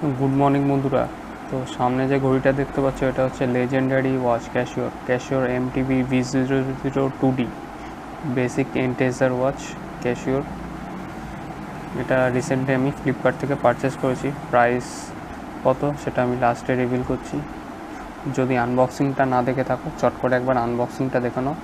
Good morning বন্ধুরা। তো সামনে যে ঘড়িটা দেখতে পাচ্ছ এটা হচ্ছে লেজেন্ডারি ওয়াচ ক্যাশিওর MTV V002D বেসিক এন্টেজার ওয়াচ ক্যাশিওর। এটা রিসেন্টলি আমি ফ্লিপকার্ট থেকে পারচেস করেছি। প্রাইস কত সেটা আমি লাস্টে রিভিল করছি। যদি আনবক্সিংটা না দেখে থাকো চট করে একবার আনবক্সিংটা দেখে নাও।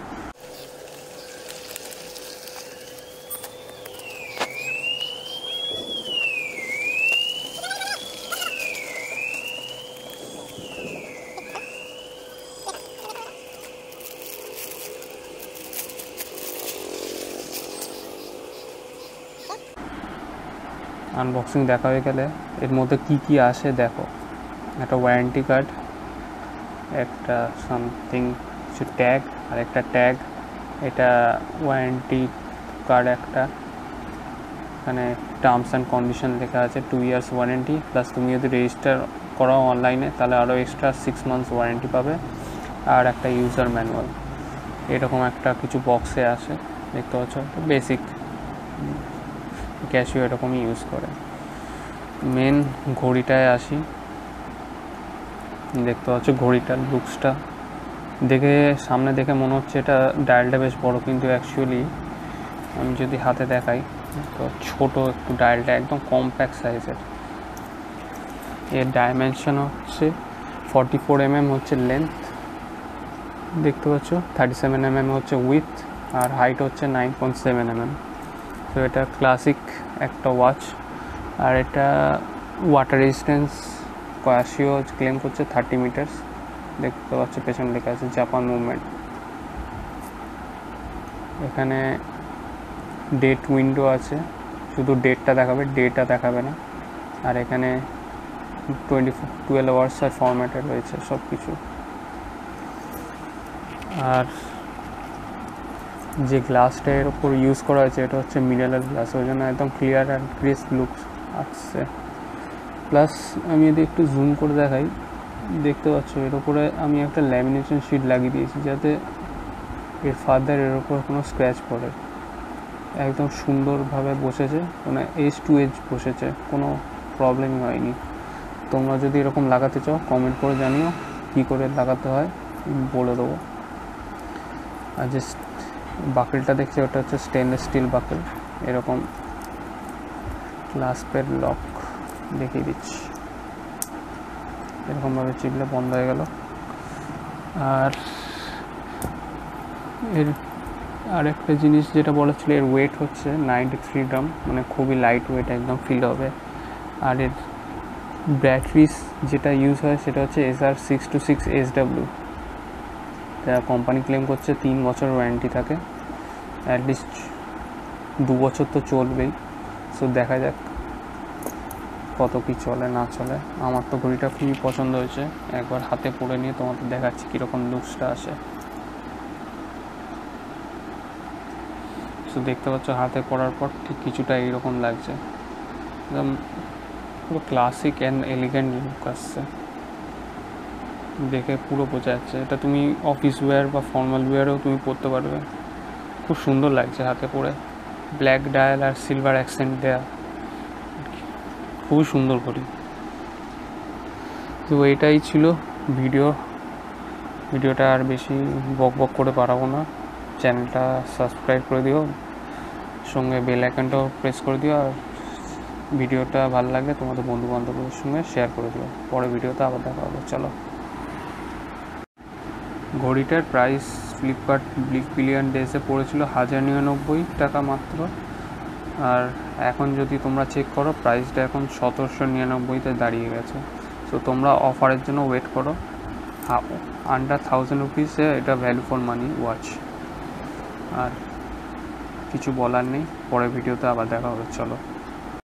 আনবক্সিং দেখা হয়ে গেলে এর মধ্যে কি আসে দেখো। একটা ওয়ারেন্টি কার্ড, একটা সামথিং কিছু ট্যাগ আর একটা ট্যাগ। এটা ওয়ারেন্টি কার্ড একটা, এখানে টার্মস অ্যান্ড কন্ডিশন লেখা আছে 2 ইয়ার্স ওয়ারেন্টি, প্লাস তুমি যদি রেজিস্টার করাও অনলাইনে তাহলে আরও এক্সট্রা 6 মান্থস ওয়ারেন্টি পাবে। আর একটা ইউজার ম্যানুয়াল এরকম একটা কিছু বক্সে আসে, দেখতে পাচ্ছ। বেসিক ক্যাশিও এরকমই ইউজ করে। মেন ঘড়িটায় আসি, দেখতে পাচ্ছ ঘড়িটার লুকসটা দেখে সামনে দেখে মনে হচ্ছে এটা ডায়ালটা বেশ বড়, কিন্তু অ্যাকচুয়ালি আমি যদি হাতে দেখাই তো ছোট একটু ডায়ালটা, একদম কম্প্যাক্ট সাইজের। এর ডাইমেনশন হচ্ছে 44 mm হচ্ছে লেন্থ, দেখতে পাচ্ছ 37 mm হচ্ছে উইথ, আর হাইট হচ্ছে 9.7 mm। তো এটা ক্লাসিক একটা ওয়াচ। আর এটা ওয়াটার রেজিস্ট্যান্স ক্যাশিও ক্লেম করছে 30 মিটার্স। দেখতে পাচ্ছ পেছনে লেখা আছে জাপান মুভমেন্ট। এখানে ডেট উইন্ডো আছে, শুধু ডেটটা দেখাবে, ডেটা দেখাবে না। আর এখানে 12 আওয়ার্সের ফরম্যাটে রয়েছে সব কিছু। আর যে গ্লাসটা এর ওপর ইউজ করা হয়েছে এটা হচ্ছে মিনারেল গ্লাস, ওই জন্য একদম ক্লিয়ার অ্যান্ড ক্রিস্প লুক আসছে। প্লাস আমি যদি একটু জুম করে দেখাই, দেখতে পাচ্ছ এর উপরে আমি একটা ল্যামিনেশন শিট লাগিয়ে দিয়েছি যাতে এর ফার্দার এর ওপর কোনো স্ক্র্যাচ পড়ে। একদম সুন্দরভাবে বসেছে, মানে এজ টু এজ বসেছে, কোনো প্রবলেমই হয়নি। তোমরা যদি এরকম লাগাতে চাও কমেন্ট করে জানিও, কী করে লাগাতে হয় বলে দেবো। আর যে বাকেলটা দেখছি ওটা হচ্ছে স্টেনলেস স্টিল বাকেল, এরকম ক্লাসপের লক দেখিয়ে দিচ্ছি, এরকমভাবে চিপলে বন্ধ হয়ে গেল। আর এর আরেকটা জিনিস যেটা বলা ছিল, এর ওয়েট হচ্ছে 93 গ্রাম, মানে খুবই লাইট ওয়েট, একদম ফিল হবে। আর এর ব্যাটারিস যেটা ইউজ হয় সেটা হচ্ছে SR626SW। এটা কোম্পানি ক্লেম করছে 3 বছর ওয়ারেন্টি থাকে, অ্যাটলিস্ট 2 বছর তো চলবেই। সো দেখা যাক কত কি চলে না চলে। আমার তো ঘড়িটা খুবই পছন্দ হয়েছে, একবার হাতে পরে নিয়ে তোমাদের দেখাচ্ছি কীরকম লুকসটা আসে। সো দেখতে পাচ্ছ হাতে পরার পর ঠিক কিছুটা এইরকম লাগছে, একদম পুরো ক্লাসিক অ্যান্ড এলিগেন্ট লুক আসছে, দেখে পুরো বোঝা যাচ্ছে। এটা তুমি অফিস ওয়্যার বা ফর্মাল ওয়্যারেও তুমি পরতে পারবে, খুব সুন্দর লাগছে হাতে পরে। ব্ল্যাক ডায়াল আর সিলভার অ্যাকসেন্ট দেয়া, খুবই সুন্দর ঘড়ি। তো এটাই ছিল ভিডিওটা আর বেশি বক করে পারাবো না। চ্যানেলটা সাবস্ক্রাইব করে দিও, সঙ্গে বেল আইকনটাও প্রেস করে দিও। আর ভিডিওটা ভালো লাগলে তোমাদের বন্ধু বান্ধবদের সঙ্গে শেয়ার করে দিও। পরে ভিডিওতে আবার দেখা হবে। চলো। ঘড়িটার প্রাইস ফ্লিপকার্ট বিলিয়ন ডেজে পড়েছিল 1099 টাকা মাত্র। আর এখন যদি তোমরা চেক করো প্রাইসটা এখন 1799-তে দাঁড়িয়ে গেছে। সো তোমরা অফারের জন্য ওয়েট করো। আন্ডার 1000 রুপিসে এটা ভ্যালু ফর মানি ওয়াচ। আর কিছু বলার নেই, পরে ভিডিওতে আবার দেখা হবে। চলো।